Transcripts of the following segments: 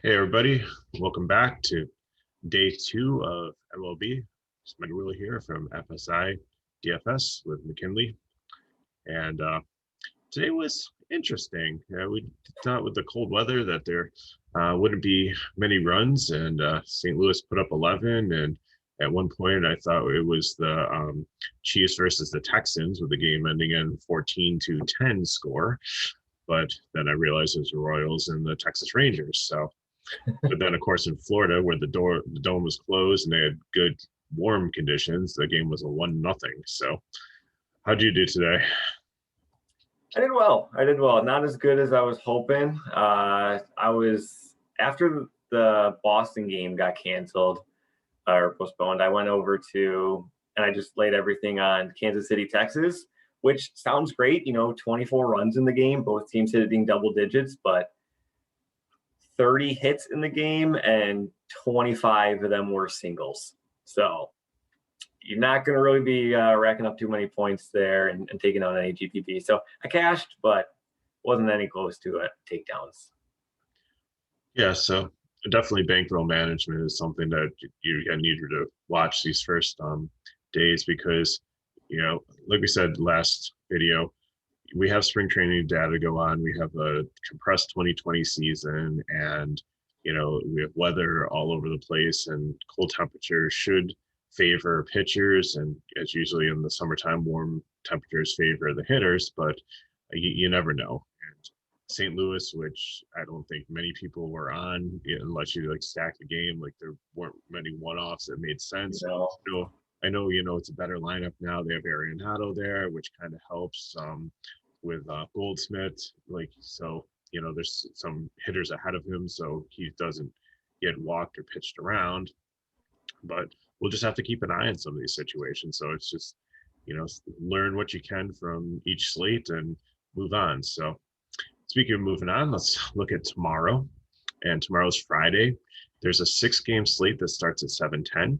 Hey everybody, welcome back to day two of MLB. It's Manuel here from FSI DFS with McKinley. And today was interesting. We thought with the cold weather that there wouldn't be many runs, and St. Louis put up 11. And at one point, I thought it was the Chiefs versus the Texans with the game ending in 14-10 score. But then I realized it was the Royals and the Texas Rangers. But then, of course, in Florida, where the dome was closed and they had good warm conditions, the game was a 1-0. So, how'd you do today? I did well. Not as good as I was hoping. I was after the Boston game got canceled or postponed. I went over to and I just laid everything on Kansas City, Texas, which sounds great. 24 runs in the game, both teams hitting double digits, but 30 hits in the game and 25 of them were singles. So you're not going to really be racking up too many points there and taking out any GPP. So I cashed, but wasn't any close to takedowns. Yeah, so definitely bankroll management is something that I need you to watch these first days because, like we said last video, we have spring training data to go on. We have a compressed 2020 season, and we have weather all over the place, and cold temperatures should favor pitchers, and as usually in the summertime, warm temperatures favor the hitters, but you never know. And St. Louis, which I don't think many people were on unless you like stack the game, like there weren't many one-offs that made sense. I know, it's a better lineup now. They have Arenado there, which kind of helps with Goldsmith. There's some hitters ahead of him, so he doesn't get walked or pitched around. But we'll just have to keep an eye on some of these situations. So it's just, learn what you can from each slate and move on. So speaking of moving on, let's look at tomorrow. And tomorrow's Friday. There's a 6-game slate that starts at 7:10.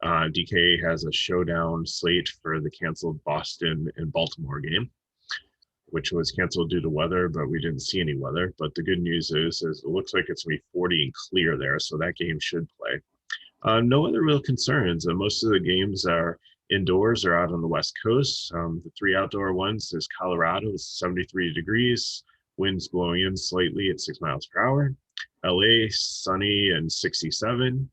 DK has a showdown slate for the canceled Boston and Baltimore game, which was canceled due to weather, but we didn't see any weather. But the good news is it looks like it's going to be 40 and clear there, so that game should play. No other real concerns. Most of the games are indoors or out on the West Coast. The 3 outdoor ones is Colorado, it's 73 degrees, winds blowing in slightly at 6 miles per hour. LA, sunny and 67.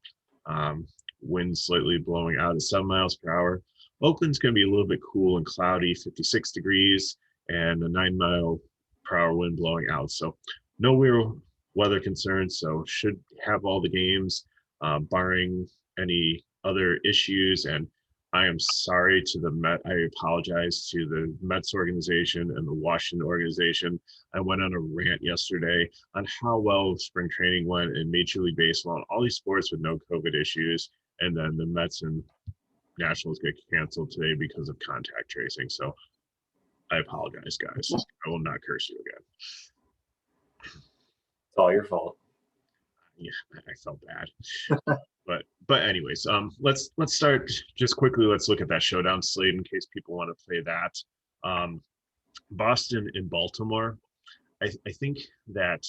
Winds slightly blowing out at 7 miles per hour. Oakland's going to be a little bit cool and cloudy, 56 degrees, and a 9-mile-per-hour wind blowing out. So no real weather concerns. So should have all the games, barring any other issues. And I am sorry to the Met. I apologize to the Mets organization and the Washington organization. I went on a rant yesterday on how well spring training went in Major League Baseball and all these sports with no COVID issues. And then the Mets and Nationals get canceled today because of contact tracing. So I apologize, guys. I will not curse you again. It's all your fault. Yeah, I felt bad. but anyways, let's start just quickly. Let's look at that showdown slate in case people want to play that. Boston and Baltimore. I think that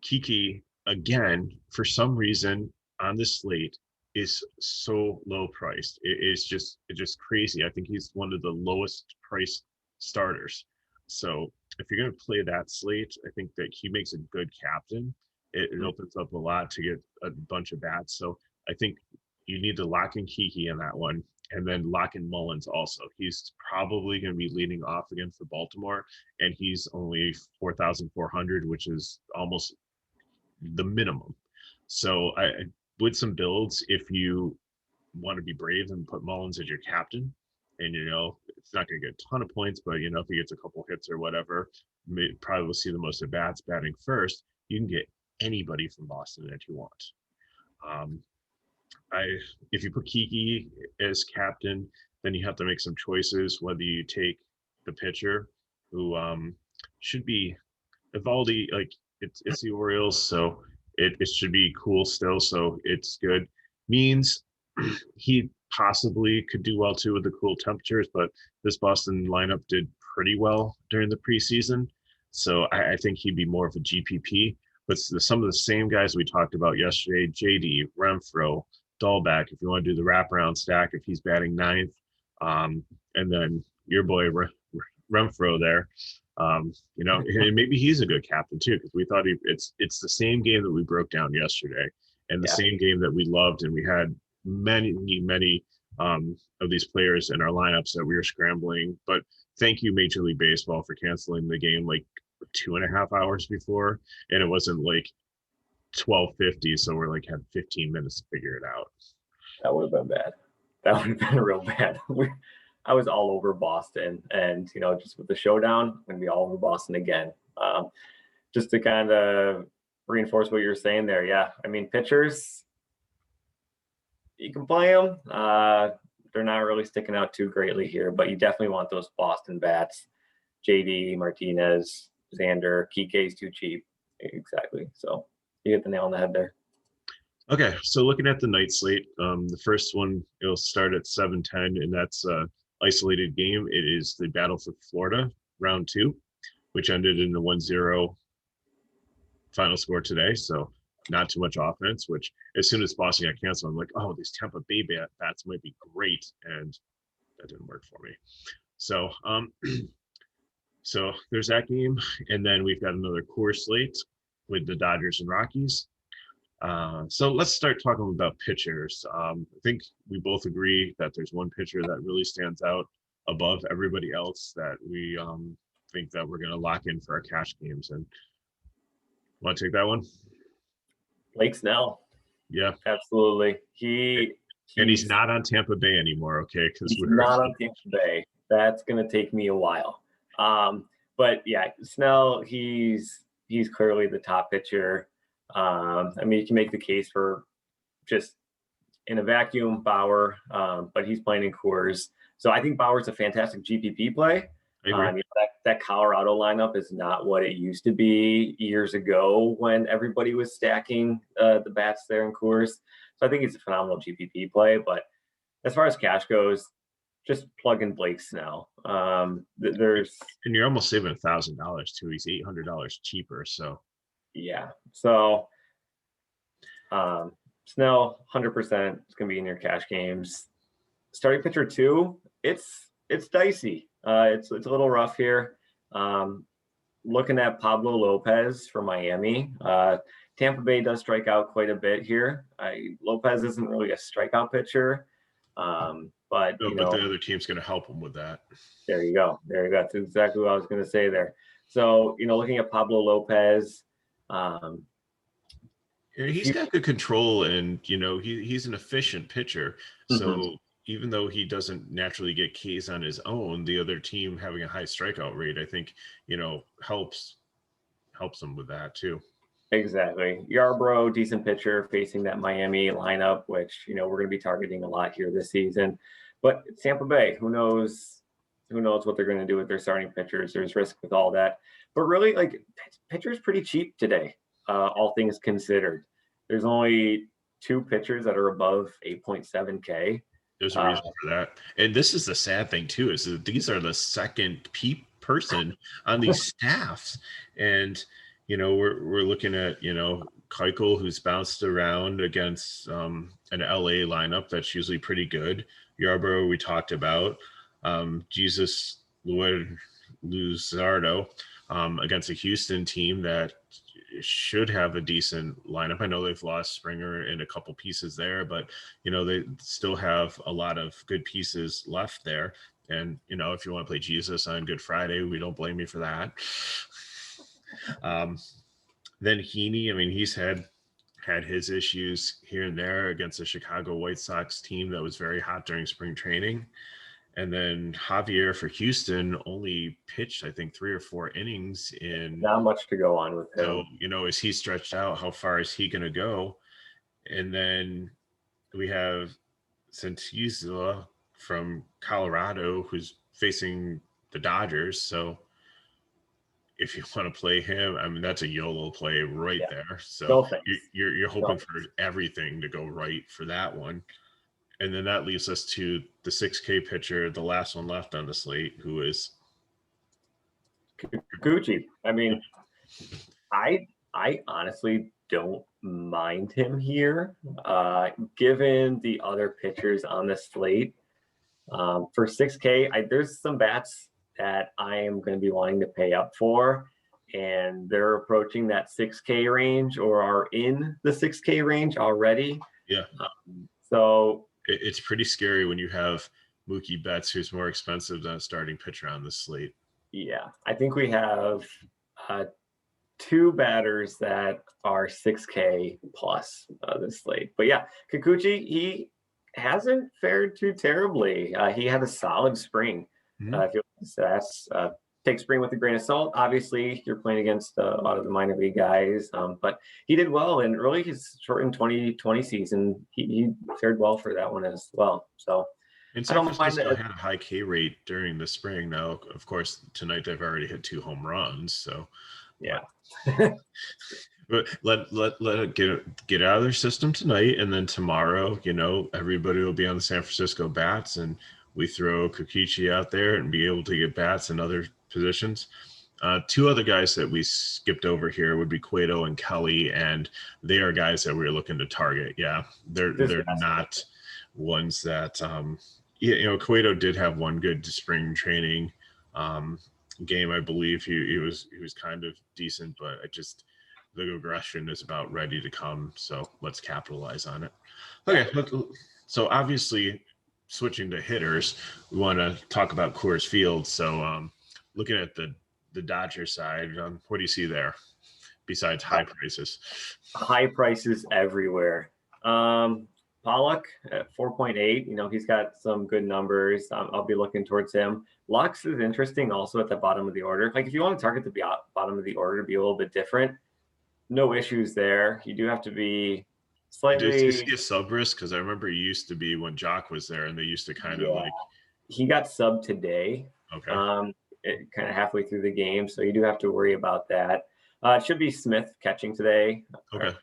Kiki again, for some reason on this slate, is so low priced. It's just crazy. I think he's one of the lowest priced starters. So if you're going to play that slate, I think that he makes a good captain. It opens up a lot to get a bunch of bats. So I think you need to lock in Kiki in that one, and then lock in Mullins also. He's probably going to be leading off again for Baltimore, and he's only 4,400, which is almost the minimum. So with some builds, if you want to be brave and put Mullins as your captain, and it's not going to get a ton of points, but if he gets a couple hits or whatever, probably will see the most at bats batting first. You can get anybody from Boston that you want. If you put Kiki as captain, then you have to make some choices whether you take the pitcher who should be Evaldi. Like it's the Orioles, so it should be cool still, so it's good. Means he possibly could do well too with the cool temperatures, but this Boston lineup did pretty well during the preseason, so I think he'd be more of a GPP. but some of the same guys we talked about yesterday, JD, Renfro, Dahlback, if you want to do the wraparound stack, if he's batting ninth, and then your boy Renfro there, and maybe he's a good captain too, because we thought it's the same game that we broke down yesterday, and the same game that we loved, and we had many of these players in our lineups that we were scrambling. But thank you, Major League Baseball, for canceling the game like 2.5 hours before, and it wasn't like 12:50, so we're like had 15 minutes to figure it out. That would have been bad. That would have been real bad. I was all over Boston, and just with the showdown, I'm gonna be all over Boston again. Just to kind of reinforce what you're saying there. Yeah, I mean, pitchers, you can play them. They're not really sticking out too greatly here, but you definitely want those Boston bats. JD, Martinez, Xander, Kike's too cheap. Exactly. So you hit the nail on the head there. Okay, so looking at the night slate, the first one, it'll start at 7:10, and that's isolated game. It is the Battle for Florida, round 2, which ended in the 1-0 final score today. So not too much offense, which as soon as Boston got canceled, I'm like, oh, these Tampa Bay bats might be great. And that didn't work for me. So so there's that game. And then we've got another core slate with the Dodgers and Rockies. So let's start talking about pitchers. I think we both agree that there's one pitcher that really stands out above everybody else that we think that we're going to lock in for our cash games. And want to take that one? Blake Snell. Yeah, absolutely. He's not on Tampa Bay anymore. Okay, because we're not on Tampa Bay. That's going to take me a while. But yeah, Snell, he's clearly the top pitcher. I mean, you can make the case for just in a vacuum Bauer, but he's playing in Coors. So I think Bauer's a fantastic GPP play. That Colorado lineup is not what it used to be years ago when everybody was stacking the bats there in Coors. So I think it's a phenomenal GPP play. But as far as cash goes, just plug in Blake Snell. And you're almost saving $1,000 too. He's $800 cheaper. So yeah. So Snell, 100% is going to be in your cash games. Starting pitcher 2, it's dicey. It's a little rough here. Looking at Pablo Lopez for Miami. Tampa Bay does strike out quite a bit here. Lopez isn't really a strikeout pitcher, but the other team's going to help him with that. There you go. That's exactly what I was going to say there. So looking at Pablo Lopez, he's got good control, and he's an efficient pitcher. So even though he doesn't naturally get Ks on his own, the other team having a high strikeout rate, I think, helps him with that too. Exactly. Yarbrough, decent pitcher facing that Miami lineup, which, we're going to be targeting a lot here this season. But Tampa Bay, who knows what they're going to do with their starting pitchers. There's risk with all that. But really, pitcher's pretty cheap today, all things considered. There's only 2 pitchers that are above 8.7K. There's a reason for that. And this is the sad thing too, is that these are the second person on these staffs. And, we're looking at, Keuchel, who's bounced around against an LA lineup that's usually pretty good. Yarbrough, we talked about. Jesus Luzardo against a Houston team that should have a decent lineup. I know they've lost Springer and a couple pieces there, but they still have a lot of good pieces left there. And if you want to play Jesus on Good Friday, we don't blame you for that. Then Heaney, I mean, he's had his issues here and there against the Chicago White Sox team that was very hot during spring training. And then Javier for Houston only pitched, I think, 3 or 4 innings in. Not much to go on with him. So, is he stretched out? How far is he going to go? And then we have Santizla from Colorado, who's facing the Dodgers. So if you want to play him, I mean, that's a YOLO play right there. So you're hoping for everything to go right for that one. And then that leaves us to the 6K pitcher, the last one left on the slate, who is Kikuchi. I mean, I I honestly don't mind him here, given the other pitchers on the slate. For 6K, there's some bats that I am going to be wanting to pay up for, and they're approaching that 6K range or are in the 6K range already. Yeah, So it's pretty scary when you have Mookie Betts, who's more expensive than a starting pitcher on the slate. yeah, I think we have two batters that are 6K plus this slate. But yeah, Kikuchi, he hasn't fared too terribly. He had a solid spring. Mm-hmm. If you that's take spring with a grain of salt. Obviously, you're playing against a lot of the minor league guys, but he did well. And early his shortened 2020 season, he fared well for that one as well. So And I San don't mind Francisco that. had a high K rate during the spring. Now, of course, tonight they've already hit 2 home runs. So, Yeah. but let it get out of their system tonight, and then tomorrow, everybody will be on the San Francisco bats, and we throw Kokichi out there and be able to get bats in other positions. Two other guys that we skipped over here would be Cueto and Kelly, and they are guys that we're looking to target. Yeah, they're not ones that Cueto did have one good spring training game. I believe he was kind of decent, but the aggression is about ready to come. So let's capitalize on it. Okay, so obviously switching to hitters, we want to talk about Coors Field. So looking at the Dodger side, what do you see there besides high prices? High prices everywhere. Pollock at 4.8, he's got some good numbers. I'll be looking towards him. Lux is interesting also at the bottom of the order. Like if you want to target the bottom of the order to be a little bit different, no issues there. You do have to be slightly. Is he a sub risk? Because I remember he used to be when Jock was there, and they used to kind of like. He got sub today. Okay. Kind of halfway through the game, so you do have to worry about that. It should be Smith catching today. Okay.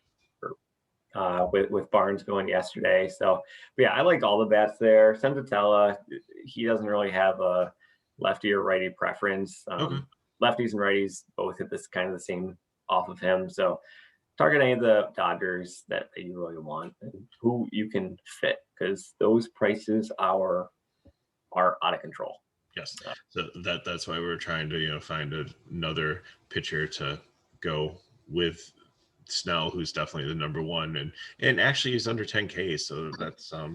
With Barnes going yesterday. So, but yeah, I like all the bats there. Senzatella, he doesn't really have a lefty or righty preference. Okay. Lefties and righties both hit this kind of the same off of him. So target any of the Dodgers that you really want and who you can fit, because those prices are out of control. Yes. So that's why we're trying to, find another pitcher to go with Snell, who's definitely the number one, and actually he's under 10K, so that's I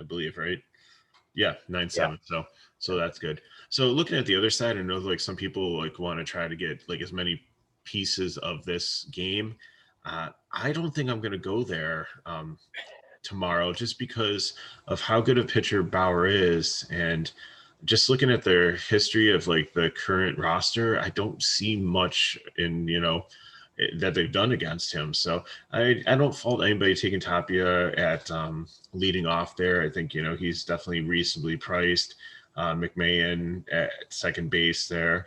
believe, right? Yeah, 9.7. Yeah. So that's good. So looking at the other side, I know like some people like want to try to get like as many pieces of this game. I don't think I'm going to go there tomorrow, just because of how good a pitcher Bauer is, and just looking at their history of like the current roster, I don't see much in that they've done against him. So I don't fault anybody taking Tapia at leading off there. I think, he's definitely reasonably priced. McMahon at second base there.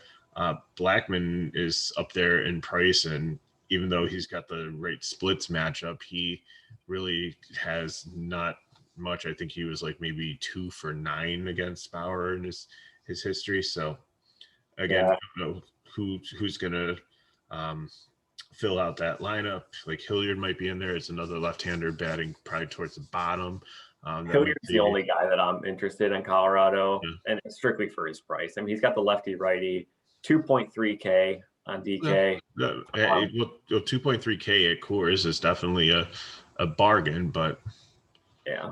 Blackman is up there in price, and even though he's got the right splits matchup, he really has not much. I think he was like maybe 2 for 9 against Bauer in his history. So again, I don't know who's gonna fill out that lineup. Like Hilliard might be in there. It's another left-hander batting probably towards the bottom. Hilliard's the only guy that I'm interested in Colorado, and it's strictly for his price. I mean, he's got the lefty-righty, 2.3K on DK. 2.3K at Coors is definitely a bargain, but yeah.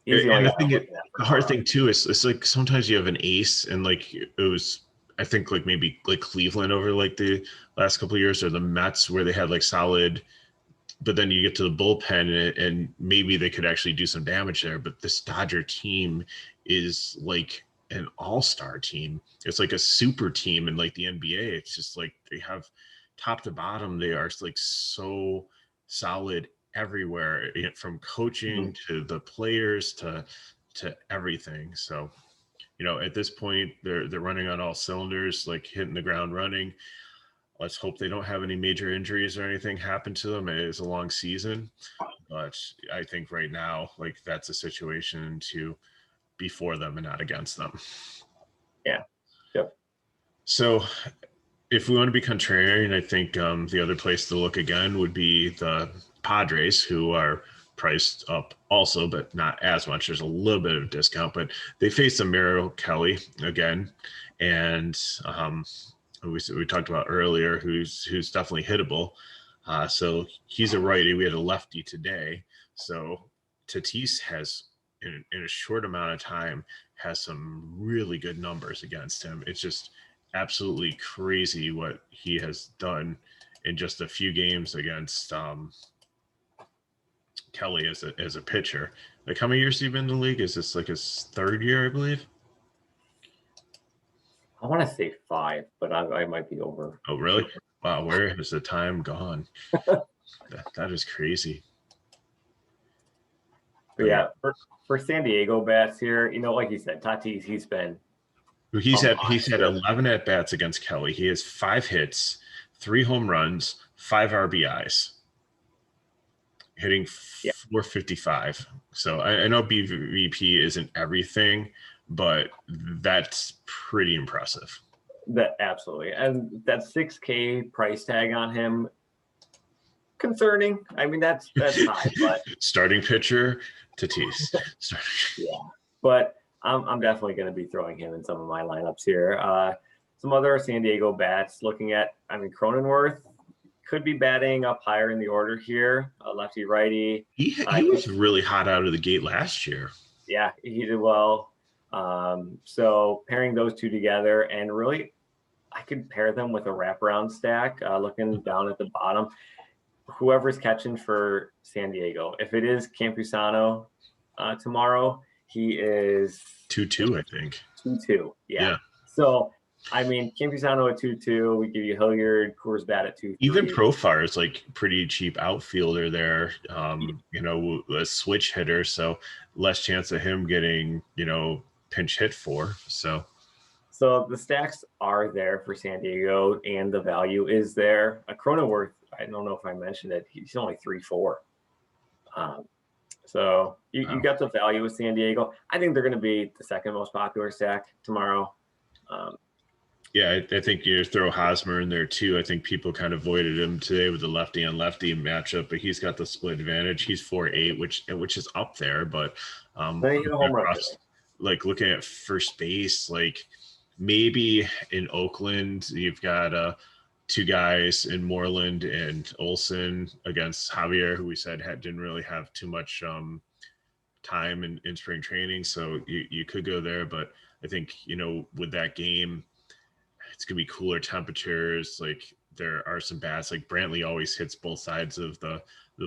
And the hard thing too is it's like sometimes you have an ace, and like it was, I think like maybe like Cleveland over like the last couple of years, or the Mets where they had like solid, but then you get to the bullpen and maybe they could actually do some damage there. But this Dodger team is like an all-star team. It's like a super team in like the NBA. It's just like they have top to bottom. They are like so solid everywhere, from coaching to the players to everything. So, at this point they're running on all cylinders, like hitting the ground running. Let's hope they don't have any major injuries or anything happen to them. It is a long season, but I think right now, like that's a situation to be for them and not against them. Yeah. Yep. So if we want to be contrarian, I think the other place to look again would be the Padres, who are priced up also, but not as much. There's a little bit of a discount, but they face a Merrill Kelly again, and we talked about earlier, who's definitely hittable. So he's a righty. We had a lefty today. So Tatis has, in a short amount of time, has some really good numbers against him. It's just absolutely crazy what he has done in just a few games against Kelly as a pitcher. Like, how many years has he been in the league? Is this like his third year, I believe? I want to say 5, but I might be over. Oh, really? Wow, where has the time gone? that is crazy. But yeah, for San Diego bats here, like you said, Tatis, he's had 11 at bats against Kelly. He has 5 hits, 3 home runs, 5 RBIs, hitting 455. So I know BVP isn't everything, but that's pretty impressive. That absolutely, and that $6K price tag on him, concerning. I mean, that's high, but starting pitcher, Tatis. Yeah, but I'm definitely going to be throwing him in some of my lineups here. Some other San Diego bats looking at, Cronenworth could be batting up higher in the order here, lefty righty. He was really hot out of the gate last year. Yeah, he did well. So pairing those two together, and really, I could pair them with a wraparound stack. Looking down at the bottom, whoever's catching for San Diego, if it is Campusano tomorrow, he is 2-2, I think. 2-2, yeah. So, Campusano at 2-2. We give you Hilliard, Coors bat at 2-3. Even Profar is like pretty cheap outfielder there. A switch hitter, so less chance of him getting pinch hit for. So the stacks are there for San Diego, and the value is there. Cronenworth, I don't know if I mentioned it, he's only 3-4. So you got the value with San Diego. I think they're going to be the second most popular stack tomorrow. I think you throw Hosmer in there too. I think people kind of avoided him today with the lefty on lefty matchup, but he's got the split advantage. He's 4.8, which is up there, but like looking at first base, like maybe in Oakland you've got 2 guys in Moreland and Olsen against Javier, who we said didn't really have too much time in spring training, so you could go there. But I think with that game, it's gonna be cooler temperatures. Like, there are some bats, like Brantley always hits both sides of the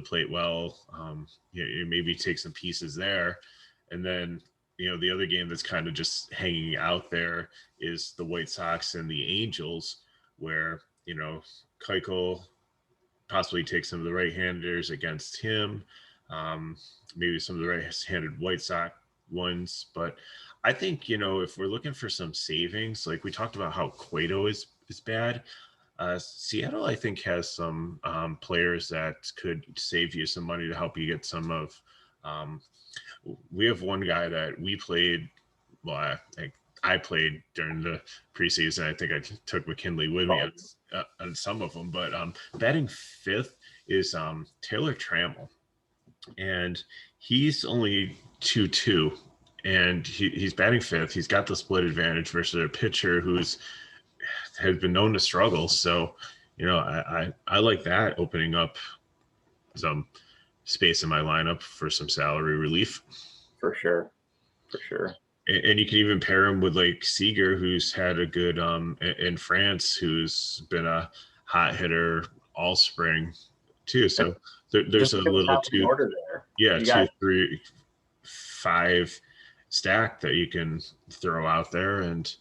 plate well. You maybe take some pieces there, and then the other game that's kind of just hanging out there is the White Sox and the Angels, where Keuchel possibly takes some of the right-handers against him, maybe some of the right-handed White Sox ones. But I think, if we're looking for some savings, like we talked about how Cueto is bad, Seattle, I think, has some players that could save you some money to help you get some of we have one guy that we played, I played during the preseason. I think I took McKinley with me on some of them, but batting 5th is Taylor Trammell, and he's only 2-2, and he's batting 5th. He's got the split advantage versus a pitcher has been known to struggle. So, I like that, opening up some space in my lineup for some salary relief. For sure. And you can even pair him with like Seager, who's had a good in France, who's been a hot hitter all spring too. So there's a little 2, there. 2, 3, 5 stack that you can throw out there, and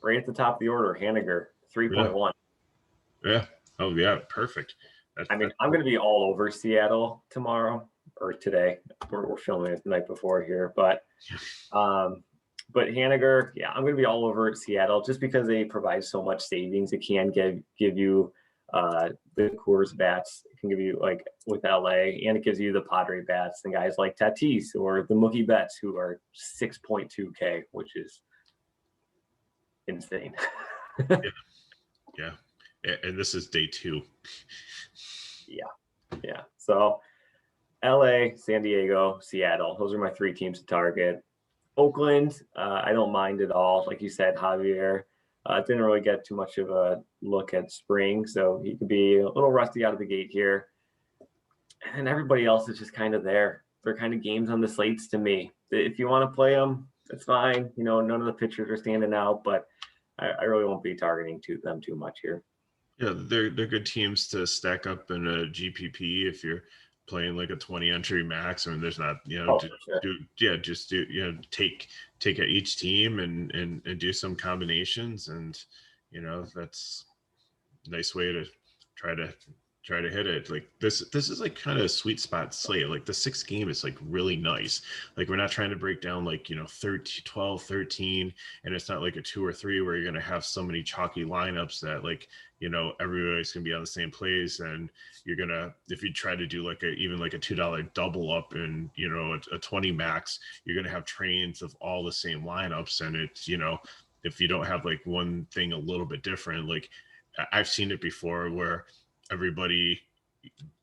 right at the top of the order, Haniger 3.1. Yeah. Oh yeah, perfect. I'm going to be all over Seattle tomorrow or today. We're filming it the night before here, but Haniger, I'm going to be all over Seattle just because they provide so much savings. It can give you the Coors bats. It can give you, like with LA, and it gives you the Padre bats and guys like Tatis or the Mookie Betts, who are 6.2K, which is insane. Yeah. And this is day 2. Yeah. So LA, San Diego, Seattle. Those are my 3 teams to target. Oakland, I don't mind at all. Like you said, Javier didn't really get too much of a look at spring, so he could be a little rusty out of the gate here. And everybody else is just kind of there. They're kind of games on the slates to me. If you want to play them, it's fine. None of the pitchers are standing out, but I really won't be targeting them too much here. Yeah, they're good teams to stack up in a GPP if you're playing like a 20 entry max. I mean, there's not, Oh, for sure. just do, take at each team and do some combinations, and that's a nice way to try to hit it. Like this is like kind of a sweet spot slate. Like the 6th game is like really nice. Like we're not trying to break down like 13, 12, 13, and it's not like a 2 or 3 where you're going to have so many chalky lineups that like everybody's going to be on the same plays, and you're going to, if you try to do like even like a $2 double up and a 20 max, you're going to have trains of all the same lineups, and it's if you don't have like one thing a little bit different, like I've seen it before where everybody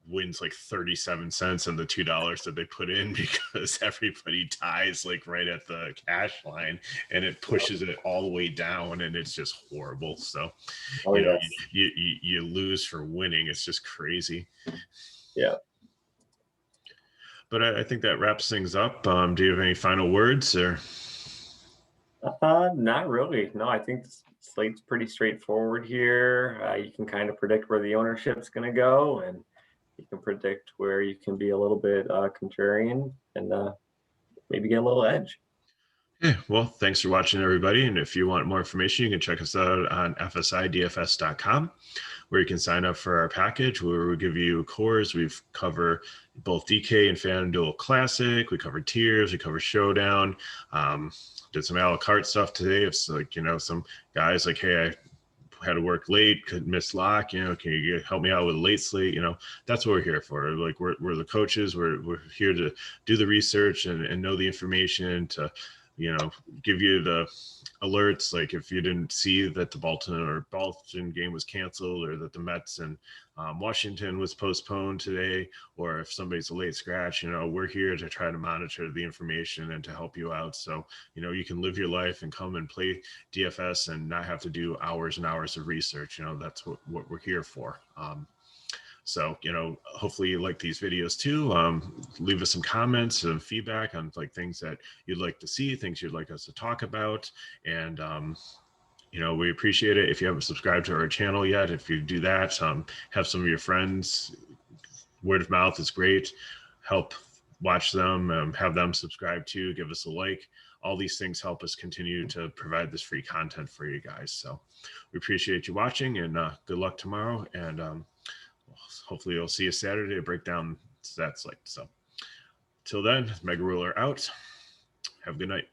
wins like 37 cents on the $2 that they put in because everybody ties like right at the cash line, and it pushes it all the way down, and it's just horrible. So Yes. you lose for winning. It's just crazy. Yeah. But I think that wraps things up. Do you have any final words or? Not really. No, I think the slate's pretty straightforward here. You can kind of predict where the ownership's going to go, and you can predict where you can be a little bit contrarian and maybe get a little edge. Yeah, well, thanks for watching, everybody. And if you want more information, you can check us out on fsidfs.com, where you can sign up for our package where we give you cores. We've covered both DK and Fanduel Classic. We covered tiers. We cover Showdown. Did some a la carte stuff today. It's like, some guys like, hey, I had to work late, could miss lock, can you help me out with a late slate? That's what we're here for. Like we're the coaches. We're here to do the research and know the information to, give you the alerts. Like if you didn't see that the Boston game was canceled, or that the Mets and Washington was postponed today, or if somebody's a late scratch, we're here to try to monitor the information and to help you out. So, you can live your life and come and play DFS and not have to do hours and hours of research. That's what we're here for. So, hopefully you like these videos too. Leave us some comments and feedback on like things that you'd like to see, things you'd like us to talk about. And, we appreciate it. If you haven't subscribed to our channel yet, if you do that, have some of your friends, word of mouth is great. Help watch them, have them subscribe to, give us a like. All these things help us continue to provide this free content for you guys. So we appreciate you watching, and good luck tomorrow. And hopefully you'll see us Saturday to break down that slate. So till then, Mega Ruler out. Have a good night.